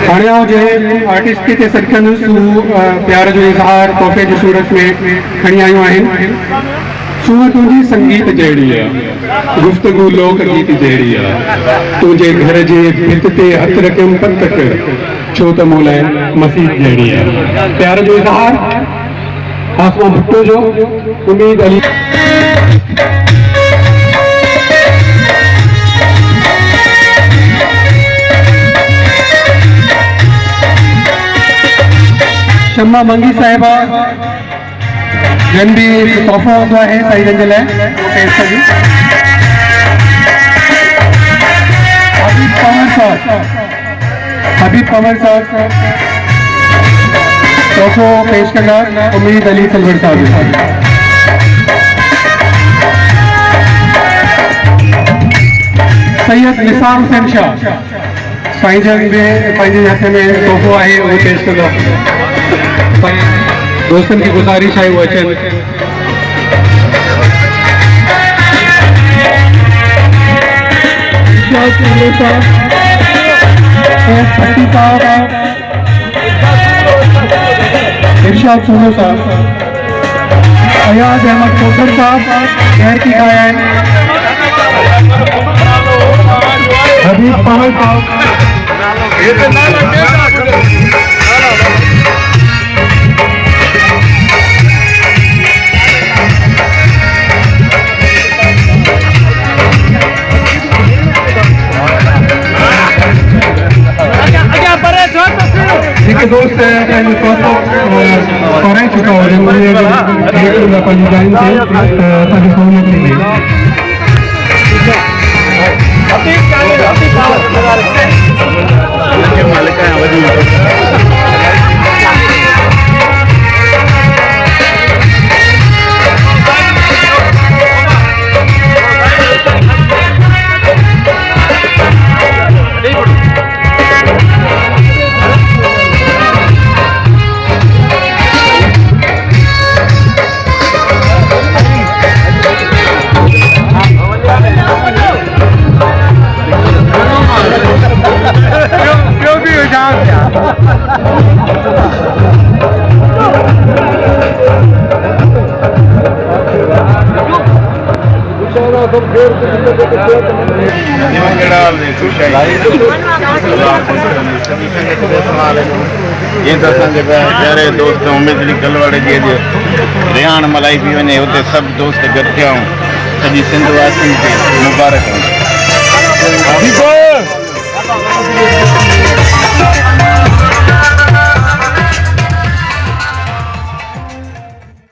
हाणे आउं जे आर्टिस्ट खे सॾकंदुसि हू प्यार जो इज़हार तोहफ़े जी सूरत में खणी आयूं आहिनि। सूअं तुंहिंजी संगीत जहिड़ी आहे, गुफ़्तगू लोक गीत जहिड़ी आहे। तुंहिंजे घर जे भित ते हथ रखियुमि पत तक, छो त मूं लाइ मसीह जहिड़ी आहे। प्यार जो इज़हार आसमा भुट्टो जो, उम्मीद अली। शम्मा मंगी साहिबा जन भी तोहफ़ो हूंदो आहे साईं जे लाइ, उहो पेश कयूं। हबीब पवन साहब तोहफ़ो पेश कंदा, उम्मीद अली तलवर साहब। सैयद निसार हुसैन शाह साईं जन में पंहिंजे हथ में तोहफ़ो आहे, उहो पेश कंदा। दोस्तन की गुजारिश है वो अचन। इरशाद सोनू साहब, अयाज अहमद खोखर साहब गैर की गायन, हबीब पवन साहब, ठीक है दोस्त कराए चुका हो मुझे पंजाइन से सहूलियत नहीं प्यारे दोस्त उम्मीद कलवाड़े जी रिहान मलाई भी वने उते सब दोस्त गॾु थिया सॼी सिंध वासियुनि खे मुबारक।